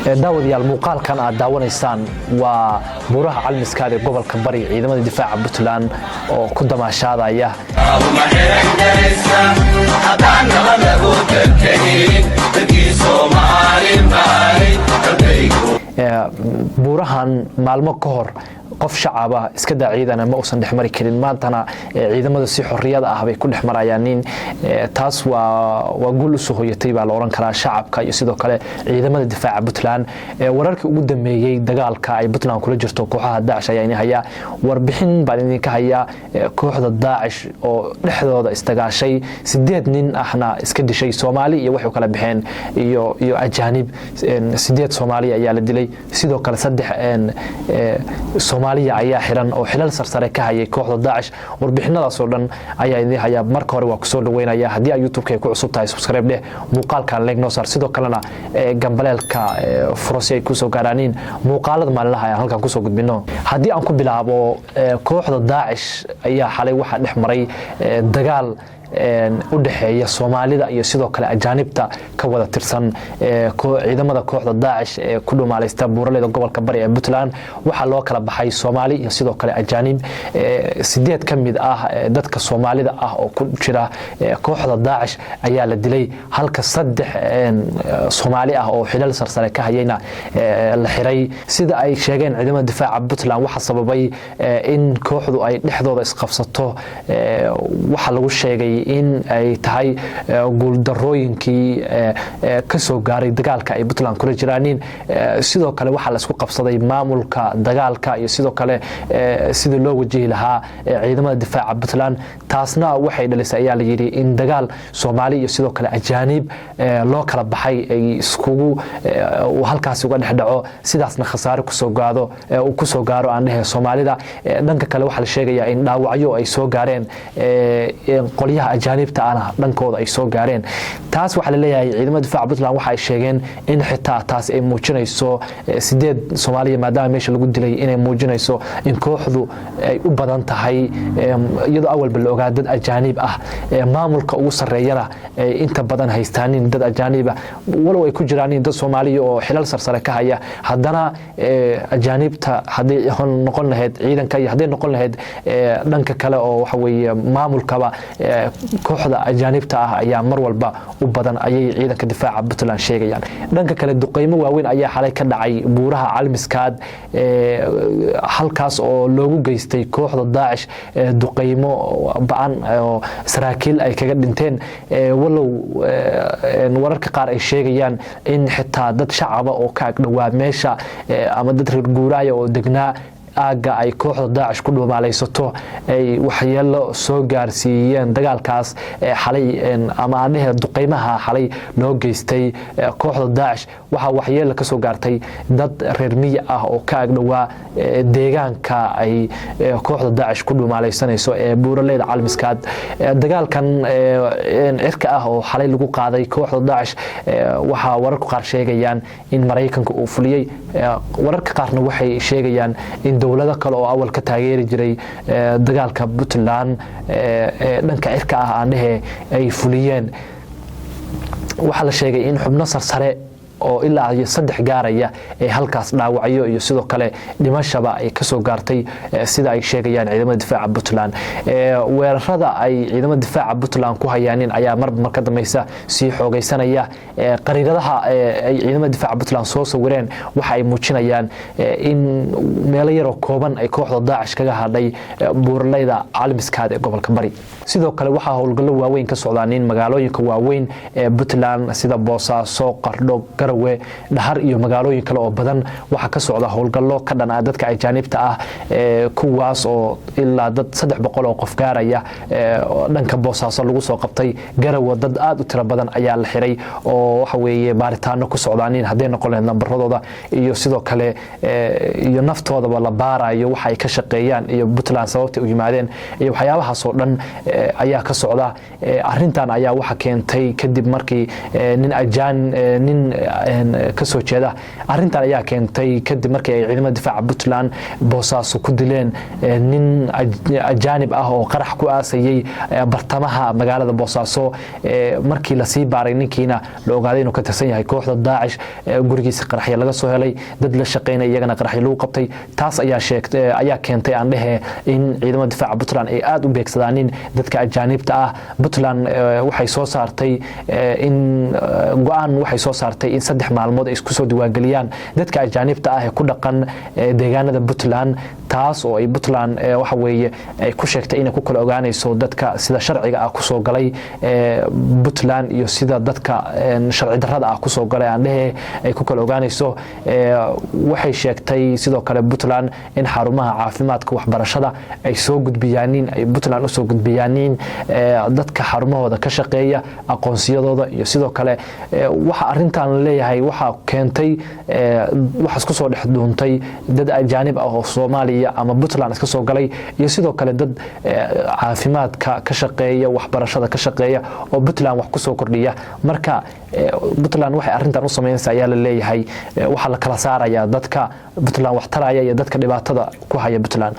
daawadayaal muuqaalkan aad daawanaysaan waa buuraha calmiskaad ee gobolka bari ciidamada difaaca Puntland oo ku damaashaadaya buurahan maalmo ka hor qof shacaba iska daaciidana ma uusan dhexmari karin maantana ciidamada si xorriyada ah bay ku dhexmarayaan taas waa guul u soo hoyatay baa la oran karaa shacabka iyo sidoo kale ciidamada difaaca Puntland wararkii ugu dambeeyay dagaalka ay Puntland kula jirto kooxaha Daesh ayaa inay haya warbixin baan idinka haya kooxda Daesh oo dhexdooda istagaashay 8 nin ahna iska dishay Soomaali iyo wax kala bixeen iyo ajaanib 8 Soomaali ayaa la dilay sidoo kale 3 Soomaaliya ayaa xiran oo xilal sarsare ka hayay kooxda Daesh warbixinadaas oo dhan ayaa idin haya marka hore waa ku soo dhaweynaya hadii ay YouTube-ka ku cusub tahay subscribe dheh muuqaalkan like noo saar sidoo kalena gambaleelka furasi ay ku soo gaaraanin muuqaalada maalinlaha ay halkan ku soo gudbino hadii aan ku bilaabo kooxda Daesh ayaa xalay waxa dhex maray dagaal u dhaxeeya Soomaalida iyo sidoo kale ajaanibta ka wada tirsan ciidamada kooxda Daesh ee ku dhumaaleysta buuraleyda gobolka bari ee Puntland waxa loo kala baxay Soomaali iyo sidoo kale ajaanib 8 kamid ah dadka Soomaalida ah oo ku jira kooxda Daesh ayaa la dilay halka 3 Soomaali ah oo xilal sarsare ka hayayna la xiray sida ay sheegeen ciidamada difaaca Puntland waxa sababay in kooxdu ay dhexdooda isqabsato waxa lagu sheegay in ay tahay guul darooyinkii ka soo gaaray dagaalka ay Puntland kula jiraan sidoo kale waxa la isku qabsaday maamulka dagaalka iyo sidoo kale sida loo wajihi lahaa ciidamada difaaca Puntland taasna waxay dhalisay ayaa la yiri in dagaal Soomaali iyo sidoo kale ajaanib loo kala baxay ay iskugu halkaas uga dhaxdhaco sidaasna khasaare ku soo gaaro aan dhahay Soomaalida dhanka kale waxa la sheegayaa in dhaawacyo ay soo gaareen qoliyaha ajaanibta ana dhankooda ay soo gaareen taas waxa la leeyahay ciidamada difaaca Puntland waxa ay sheegeen in xitaa taas ay muujinayso 8 Soomaaliya maadaama meesha lagu dilay inay muujinayso in kooxdu ay u badan tahay iyadoo awalba la ogaa dad ajaanib ah maamulka ugu sareeyana inta badan haystaan dad ajaanib ah walow ay ku jiraan dad Soomaaliya oo xilal sarsare ka haya haddana ajaanibta hadii noqon lahayd ciidanka iyo hadii noqon lahayd dhanka kale oo waxa weeye maamulkaba kooxda ajaanibta ah ayaa mar walba u badan ayay ciidanka difaaca Puntland sheegayaan dhanka kale duqeymo waaweyn ayaa xalay ka dhacay buuraha calmiskaad halkaas oo loogu geystay kooxda Daesh duqeymo baan oo saraakiil ay kaga dhinteen walow wararka qaar ay sheegayaan in xitaa dad shacab oo ka agdhawaa meesha ama dad reer guuraaya oo degnaa aaga ay kooxda Daesh ku dhumaaleysato ay waxyeelo soo gaarsiiyeen dagaalkaas xalay ama anaha duqeymaha xalay loo geystay kooxda Daesh waxa waxyeelo ka soo gaartay dad reer miyi ah oo ka agdhawaa deegaanka ay kooxda Daesh ku dhumaaleysanayso ee buuraleyda calmiskaad dagaalkan cirka ah oo xalay lagu qaaday kooxda Daesh waxa wararku qaar sheegayaan in Mareykanka uu fuliyay wararka qaarna waxay sheegayaan in dawlado kale oo awal ka taageeri jiray dagaalka Puntland dhanka cirka ah aan dhahay ay fuliyeen waxa la sheegay in xubno sarsare oo ilaa 3 gaaraya ee halkaas dhaawacyo iyo sidoo kale dhimashaba ay ka soo gaartay sida ay sheegayaan ciidamada difaaca Puntland weerarada ay ciidamada difaaca Puntland ku hayaan ayaa marka dambaysa si xoogaysanaya qariiradaha ay ciidamada difaaca Puntland soo sawireen waxa ay muujinayaan in meel yar oo kooban ay kooxda Daesh kaga hadhay buuraleyda calmiskaad ee gobolka bari sidoo kale waxa howlgallo waaweyn ka socdaan magaalooyinka waaweyn ee Puntland sida Boosaaso Qardho Garowe dhahar iyo magaalooyin kale oo badan waxa ka socda howlgallo ka dhan ah dadka ajaanibta ah kuwaas oo ilaa dad 300 oo qof gaaraya dhanka Boosaaso lagu soo qabtay Garowe dad aad u tiro badan ayaa la xiray oo waxa weeye baaritaano ku socdaan hadii noqon lahayd nambaradooda iyo sidoo kale iyo naftoodaba la baarayo waxa ay ka shaqeeyaan iyo Puntland sababta u yimaadeen iyo waxyaabahaas oo dhan ayaa ka socda arintan ayaa waxa keentay kadib markii nin kasoo jeeda arintan ayaa keentay kadib markii ay ciidamada difaaca Puntland Boosaaso ku dileen nin ajaanib ah oo qarax ku aasayay bartamaha magaalada Boosaaso markii la sii baaray ninkiina la ogaaday inuu ka tirsan yahay kooxda Daacish gurigiisa qaraxyo laga soo helay dad la shaqeynay iyagana qaraxyo lagu qabtay taas ayaa keentay aan dhahe in ciidamada difaaca Puntland ay aad u beegsadaan dadka ajaanibta ah Puntland waxay soo saartay in go'aan waxay soo saartay in 3 maalmood ay isku soo diiwaangeliyaan dadka ajaanibta ah ee ku dhaqan deegaanada Puntland taas oo ay Puntland waxa weeye ay ku sheegtay inay ku kala ogaanayso dadka sida sharciga ah ku soo galay Puntland iyo sida dadka sharci darrada ah ku soo galay aan dhahe ay ku kala ogaanayso waxay sheegtay sidoo kale Puntland in xarumaha caafimaadka waxbarashada ay soo gudbiyaan ay Puntland u soo gudbiyaan dadka xarumahooda ka shaqeeya aqoonsiyadooda iyo sidoo kale waxa arintan leeyahay waxa keentay waxa isku soo dhex dhuuntay dad ajaanib ah oo Soomaaliya ama Puntland iska soo galay iyo sidoo kale dad caafimaadka ka shaqeeya waxbarashada ka shaqeeya oo Puntland wax ku soo kordhiya marka Puntland waxay arintan u sameynaysaa ayaa la leeyahay waxa la kala saaraya dadka Puntland wax taraya iyo dadka dhibaatada ku haya Puntland